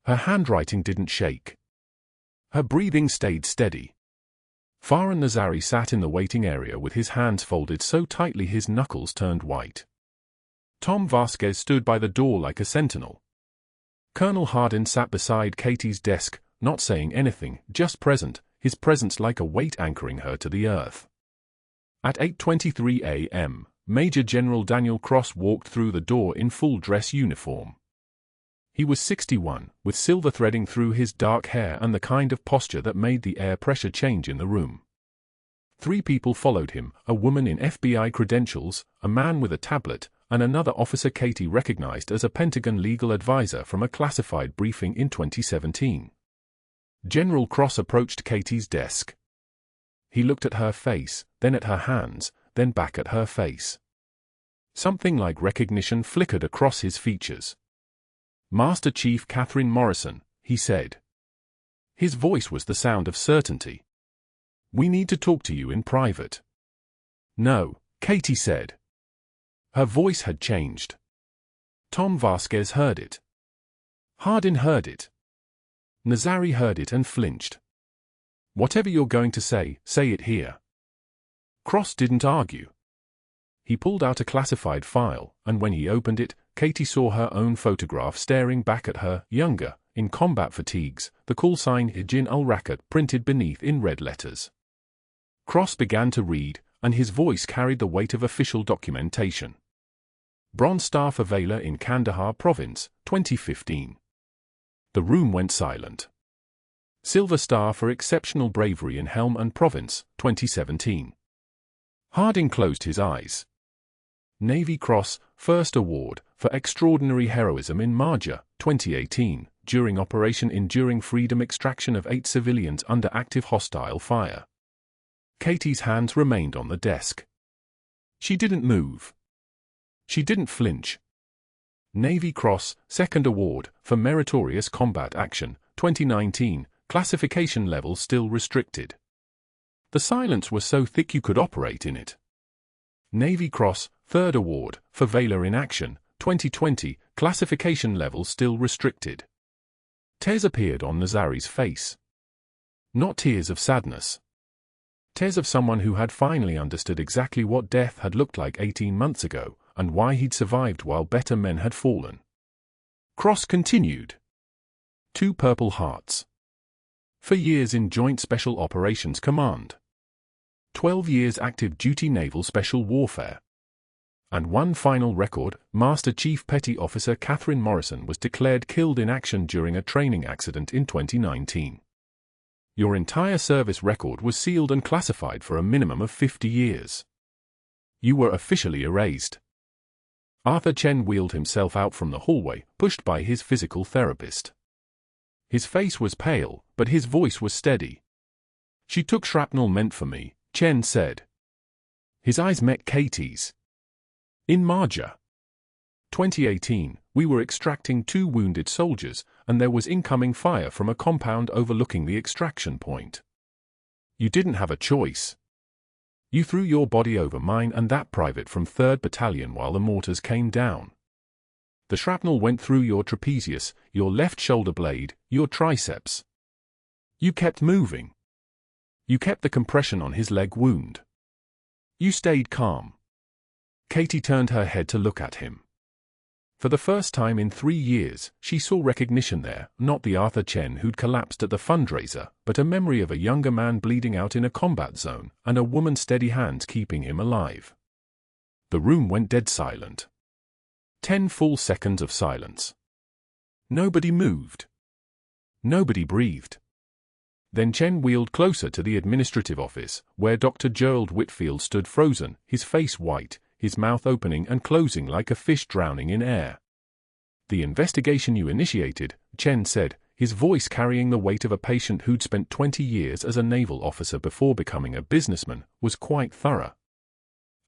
Her handwriting didn't shake. Her breathing stayed steady. Farhan Nazari sat in the waiting area with his hands folded so tightly his knuckles turned white. Tom Vasquez stood by the door like a sentinel. Colonel Hardin sat beside Katie's desk, not saying anything, just present, his presence like a weight anchoring her to the earth. At 8:23 a.m., Major General Daniel Cross walked through the door in full dress uniform. He was 61, with silver threading through his dark hair and the kind of posture that made the air pressure change in the room. 3 people followed him, a woman in FBI credentials, a man with a tablet, and another officer Katie recognized as a Pentagon legal advisor from a classified briefing in 2017. General Cross approached Katie's desk. He looked at her face, then at her hands, then back at her face. Something like recognition flickered across his features. "Master Chief Catherine Morrison," he said. His voice was the sound of certainty. "We need to talk to you in private." "No," Katie said. Her voice had changed. Tom Vasquez heard it. Hardin heard it. Nazari heard it and flinched. "Whatever you're going to say it here." Cross didn't argue. He pulled out a classified file, and when he opened it, Katie saw her own photograph staring back at her, younger, in combat fatigues, the call sign Ijin al-Rakat printed beneath in red letters. Cross began to read, and his voice carried the weight of official documentation. Bronze Star for Valor in Kandahar Province, 2015. The room went silent. Silver Star for Exceptional Bravery in Helmand Province, 2017. Hardin closed his eyes. Navy Cross, First Award, for Extraordinary Heroism in Marja, 2018, during Operation Enduring Freedom extraction of 8 civilians under active hostile fire. Katie's hands remained on the desk. She didn't move. She didn't flinch. Navy Cross, Second Award, for Meritorious Combat Action, 2019, classification level still restricted. The silence was so thick you could operate in it. Navy Cross, Third Award, for Valor in Action, 2020, classification level still restricted. Tears appeared on Nazari's face. Not tears of sadness. Tears of someone who had finally understood exactly what death had looked like 18 months ago, and why he'd survived while better men had fallen. Cross continued. 2 Purple Hearts. For years in Joint Special Operations Command. 12 years active duty naval special warfare. And one final record, Master Chief Petty Officer Catherine Morrison was declared killed in action during a training accident in 2019. Your entire service record was sealed and classified for a minimum of 50 years. You were officially erased. Arthur Chen wheeled himself out from the hallway, pushed by his physical therapist. His face was pale, but his voice was steady. "She took shrapnel meant for me," Chen said. His eyes met Katie's. "In Marja. 2018, we were extracting 2 wounded soldiers, and there was incoming fire from a compound overlooking the extraction point. You didn't have a choice. You threw your body over mine and that private from 3rd Battalion while the mortars came down. The shrapnel went through your trapezius, your left shoulder blade, your triceps. You kept moving. You kept the compression on his leg wound. You stayed calm." Katie turned her head to look at him. For the first time in 3 years, she saw recognition there, not the Arthur Chen who'd collapsed at the fundraiser, but a memory of a younger man bleeding out in a combat zone, and a woman's steady hands keeping him alive. The room went dead silent. 10 full seconds of silence. Nobody moved. Nobody breathed. Then Chen wheeled closer to the administrative office, where Dr. Gerald Whitfield stood frozen, his face white, his mouth opening and closing like a fish drowning in air. "The investigation you initiated," Chen said, his voice carrying the weight of a patient who'd spent 20 years as a naval officer before becoming a businessman, "was quite thorough.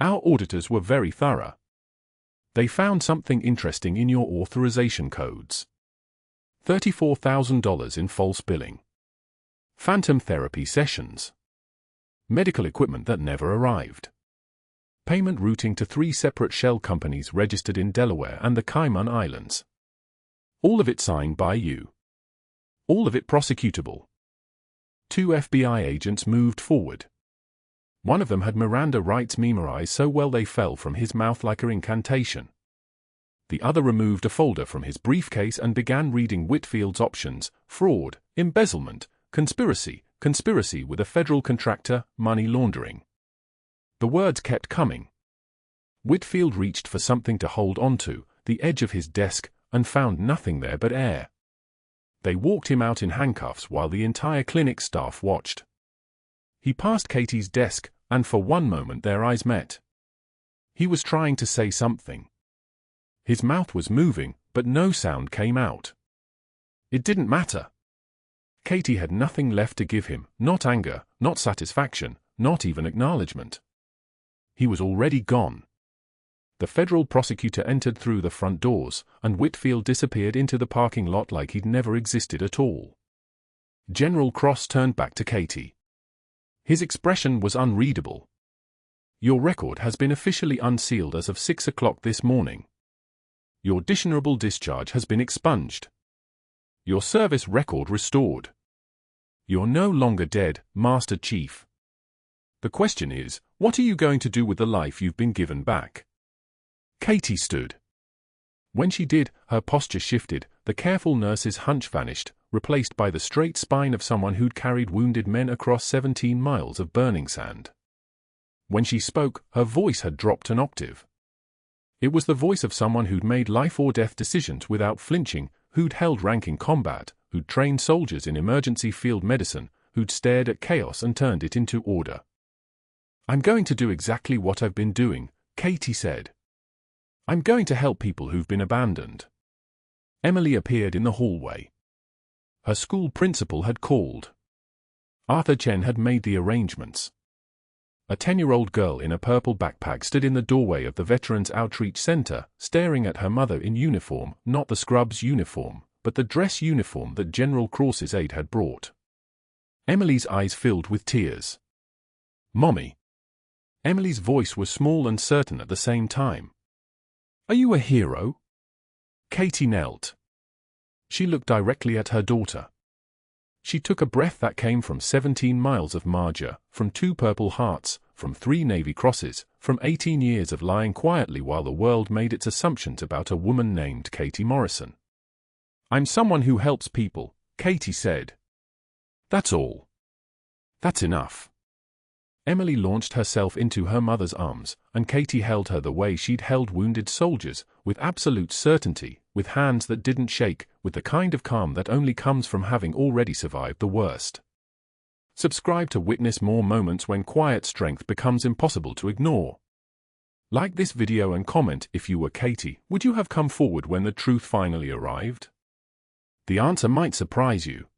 Our auditors were very thorough. They found something interesting in your authorization codes. $34,000 in false billing. Phantom therapy sessions. Medical equipment that never arrived. Payment routing to 3 separate shell companies registered in Delaware and the Cayman Islands. All of it signed by you. All of it prosecutable." 2 FBI agents moved forward. One of them had Miranda rights memorized so well they fell from his mouth like an incantation. The other removed a folder from his briefcase and began reading Whitfield's options: fraud, embezzlement, conspiracy, conspiracy with a federal contractor, money laundering. The words kept coming. Whitfield reached for something to hold onto, the edge of his desk, and found nothing there but air. They walked him out in handcuffs while the entire clinic staff watched. He passed Katie's desk, and for one moment their eyes met. He was trying to say something. His mouth was moving, but no sound came out. It didn't matter. Katie had nothing left to give him, not anger, not satisfaction, not even acknowledgement. He was already gone. The federal prosecutor entered through the front doors, and Whitfield disappeared into the parking lot like he'd never existed at all. General Cross turned back to Katie. His expression was unreadable. "Your record has been officially unsealed as of 6 o'clock this morning. Your dishonorable discharge has been expunged. Your service record restored. You're no longer dead, Master Chief. The question is, what are you going to do with the life you've been given back?" Katie stood. When she did, her posture shifted, the careful nurse's hunch vanished, replaced by the straight spine of someone who'd carried wounded men across 17 miles of burning sand. When she spoke, her voice had dropped an octave. It was the voice of someone who'd made life-or-death decisions without flinching, who'd held rank in combat, who'd trained soldiers in emergency field medicine, who'd stared at chaos and turned it into order. "I'm going to do exactly what I've been doing," Katie said. "I'm going to help people who've been abandoned." Emily appeared in the hallway. Her school principal had called. Arthur Chen had made the arrangements. A 10-year-old girl in a purple backpack stood in the doorway of the Veterans Outreach Center, staring at her mother in uniform, not the scrubs uniform, but the dress uniform that General Cross's aide had brought. Emily's eyes filled with tears. "Mommy." Emily's voice was small and certain at the same time. "Are you a hero?" Katie knelt. She looked directly at her daughter. She took a breath that came from 17 miles of Marja, from 2 Purple Hearts, from 3 Navy Crosses, from 18 years of lying quietly while the world made its assumptions about a woman named Katie Morrison. "I'm someone who helps people," Katie said. "That's all. That's enough." Emily launched herself into her mother's arms, and Katie held her the way she'd held wounded soldiers, with absolute certainty, with hands that didn't shake, with the kind of calm that only comes from having already survived the worst. Subscribe to witness more moments when quiet strength becomes impossible to ignore. Like this video and comment if you were Katie. Would you have come forward when the truth finally arrived? The answer might surprise you.